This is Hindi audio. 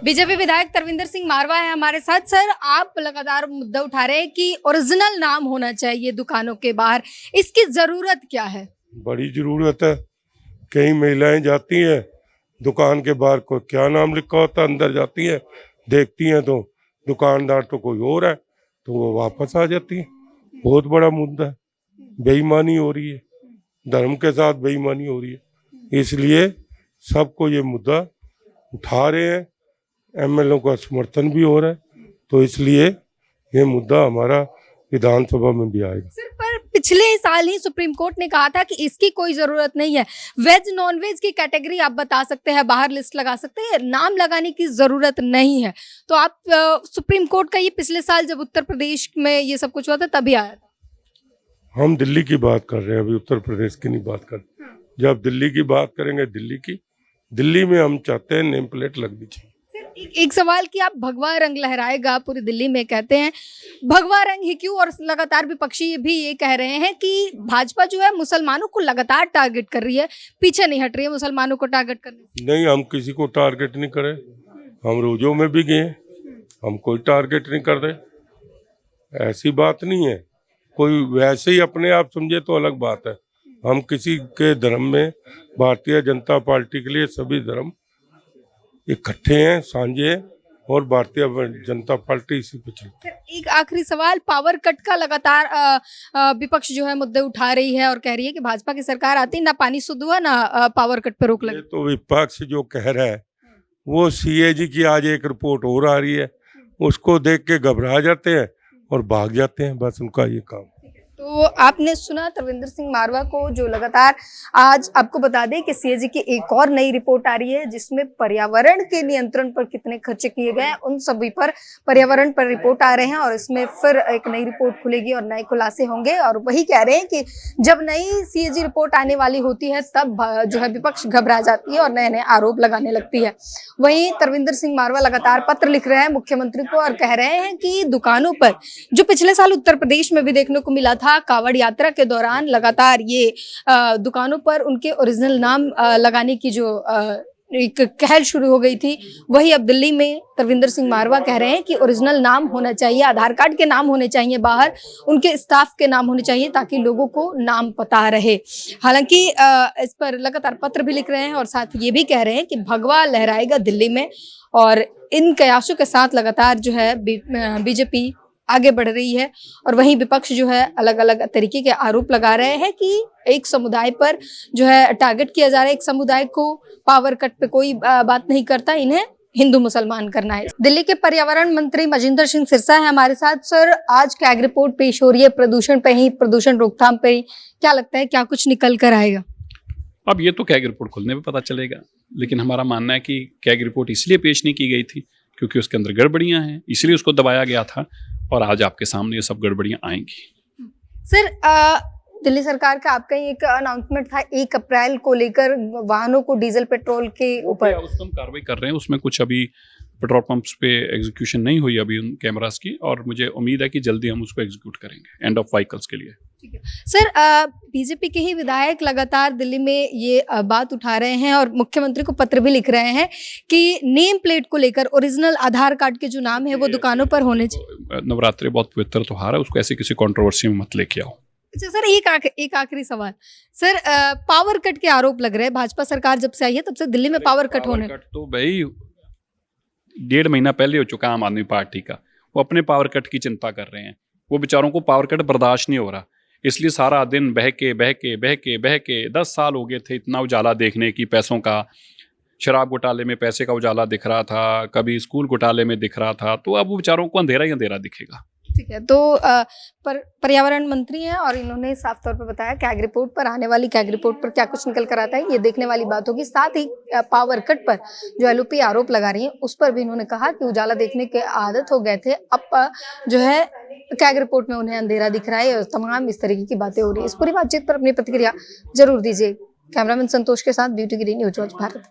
बीजेपी विधायक तरविंदर सिंह मारवा है हमारे साथ। सर, आप लगातार मुद्दा उठा रहे हैं कि ओरिजिनल नाम होना चाहिए दुकानों के बाहर, इसकी जरूरत क्या है? बड़ी जरूरत है। कई महिलाएं जाती हैं दुकान के बाहर, को क्या नाम लिखा होता है, अंदर जाती हैं देखती हैं तो दुकानदार तो कोई और है, तो वो वापस आ जाती है। बहुत बड़ा मुद्दा है, बेईमानी हो रही है, धर्म के साथ बेईमानी हो रही है। इसलिए सबको ये मुद्दा उठा रहे हैं, एमएलए का समर्थन भी हो रहा है, तो इसलिए ये मुद्दा हमारा विधानसभा में भी आएगा। सर, पर पिछले साल ही सुप्रीम कोर्ट ने कहा था कि इसकी कोई जरूरत नहीं है। वेज नॉन वेज की कैटेगरी आप बता सकते हैं, बाहर लिस्ट लगा सकते हैं, नाम लगाने की जरूरत नहीं है। तो आप सुप्रीम कोर्ट का ये पिछले साल जब उत्तर प्रदेश में ये सब कुछ हुआ था तभी आया था। हम दिल्ली की बात कर रहे हैं, अभी उत्तर प्रदेश की नहीं बात कर रहे। जब दिल्ली की बात करेंगे दिल्ली में हम चाहते हैं नेम प्लेट लगनी चाहिए। एक सवाल कि आप भगवा रंग लहराएगा पूरी दिल्ली में, कहते हैं भगवा रंग ही क्यों? और लगातार विपक्षी भी ये कह रहे हैं कि भाजपा जो है मुसलमानों को लगातार टारगेट कर रही है, पीछे नहीं हट रही है मुसलमानों को टारगेट करने से। नहीं, हम किसी को टारगेट नहीं करे, हम रोजों में भी गए, हम कोई टारगेट नहीं कर रहे, ऐसी बात नहीं है। कोई वैसे ही अपने आप समझे तो अलग बात है। हम किसी के धर्म में, भारतीय जनता पार्टी के लिए सभी धर्म इकट्ठे हैं, साझे हैं, और भारतीय जनता पार्टी इसी पे चलती है। एक आखिरी सवाल, पावर कट का लगातार विपक्ष जो है मुद्दे उठा रही है और कह रही है कि भाजपा की सरकार आती ना पानी शुद्ध हुआ ना पावर कट पे रोक लगी। ये तो विपक्ष जो कह रहा है, वो सीएजी की आज एक रिपोर्ट और आ रही है, उसको देख के घबरा जाते हैं और भाग जाते हैं, बस उनका ये काम। तो आपने सुना तरविंदर सिंह मारवा को, जो लगातार आज आपको बता दें कि सीएजी की एक और नई रिपोर्ट आ रही है जिसमें पर्यावरण के नियंत्रण पर कितने खर्चे किए गए हैं उन सभी पर पर्यावरण पर रिपोर्ट आ रहे हैं, और इसमें फिर एक नई रिपोर्ट खुलेगी और नए खुलासे होंगे। और वही कह रहे हैं कि जब नई सीएजी रिपोर्ट आने वाली होती है तब जो है विपक्ष घबरा जाती है और नए नए आरोप लगाने लगती है। वहीं तरविंदर सिंह मारवा लगातार पत्र लिख रहे हैं मुख्यमंत्री को और कह रहे हैं कि दुकानों पर, जो पिछले साल उत्तर प्रदेश में भी देखने को मिला था, कावड़ यात्रा के दौरान लगातार ये दुकानों पर उनके ओरिजिनल नाम लगाने की जो एक कहल शुरू हो गई थी, वही अब दिल्ली में तरविंदर सिंह मारवा कह रहे हैं कि ओरिजिनल नाम होना चाहिए, आधार कार्ड के नाम होने चाहिए, बाहर उनके स्टाफ के नाम होने चाहिए ताकि लोगों को नाम पता रहे। हालांकि इस पर लगातार पत्र भी लिख रहे हैं और साथ ये भी कह रहे हैं कि भगवा लहराएगा दिल्ली में, और इन कयासों के साथ लगातार जो है बीजेपी आगे बढ़ रही है। और वहीं विपक्ष जो है अलग अलग तरीके के आरोप लगा रहे हैं कि एक समुदाय पर जो है टारगेट किया जा रहा है, एक समुदाय को पावर कट पे कोई बात नहीं करता, इन्हें हिंदू मुसलमान करना है। दिल्ली के पर्यावरण मंत्री मजिंदर सिंह सिरसा है हमारे साथ। सर, आज कैग रिपोर्ट पेश हो रही है प्रदूषण पे ही, प्रदूषण रोकथाम पे ही, क्या लगता है क्या कुछ निकल कर आएगा? अब ये तो कैग रिपोर्ट खुलने में पता चलेगा, लेकिन हमारा मानना है कि कैग रिपोर्ट इसलिए पेश नहीं की गई थी क्योंकि उसके अंदर गड़बड़ियां हैं, इसलिए उसको दबाया गया था, और आज आपके सामने ये सब गड़बड़ियां आएंगी। सर, दिल्ली सरकार का आपका एक अनाउंसमेंट था 1 अप्रैल को लेकर वाहनों को डीजल पेट्रोल के ऊपर, उस पर हम कार्रवाई कर रहे हैं। उसमें कुछ अभी पेट्रोल पंप्स पे एग्जीक्यूशन नहीं हुई अभी उन कैमरास की, और मुझे उम्मीद है कि जल्दी हम उसको एग्जीक्यूट करेंगे एंड ऑफ व्हीकल्स के लिए। ठीक है सर, बीजेपी के ही विधायक लगातार दिल्ली में ये बात उठा रहे हैं और मुख्यमंत्री को पत्र भी लिख रहे हैं कि नेम प्लेट को लेकर ओरिजिनल आधार कार्ड के जो नाम है वो दुकानों पर होने चाहिए। नवरात्रि बहुत पवित्र त्योहार है, उसको ऐसी किसी कंट्रोवर्सी में मत लेके आओ। अच्छा सर, एक आखिरी सवाल सर, पावर कट के आरोप लग रहे हैं, भाजपा सरकार जब से आई है तब से दिल्ली में पावर कट होने, तो भाई 1.5 महीना पहले हो चुका आम आदमी पार्टी का, वो अपने पावर कट की चिंता कर रहे हैं। वो बेचारों को पावर कट बर्दाश्त नहीं हो रहा, इसलिए सारा दिन बह के 10 साल हो गए थे इतना उजाला देखने की, पैसों का, शराब घोटाले में पैसे का उजाला दिख रहा था, कभी स्कूल घोटाले में दिख रहा था, तो अब वो बेचारों को अंधेरा ही अंधेरा दिखेगा। ठीक है, तो पर्यावरण मंत्री हैं और इन्होंने साफ तौर पर बताया कैग रिपोर्ट पर, आने वाली कैग रिपोर्ट पर क्या कुछ निकल कर आता है ये देखने वाली बात होगी। साथ ही पावर कट पर जो एलओपी आरोप लगा रही है उस पर भी इन्होंने कहा कि उजाला देखने के आदत हो गए थे, अब जो है कैग रिपोर्ट में उन्हें अंधेरा दिख रहा है, और तमाम इस तरीके की बातें हो रही है। इस पूरी बातचीत पर अपनी प्रतिक्रिया जरूर दीजिए। कैमरामैन संतोष के साथ ब्यूटी गिरी, न्यूज़ वॉच भारत।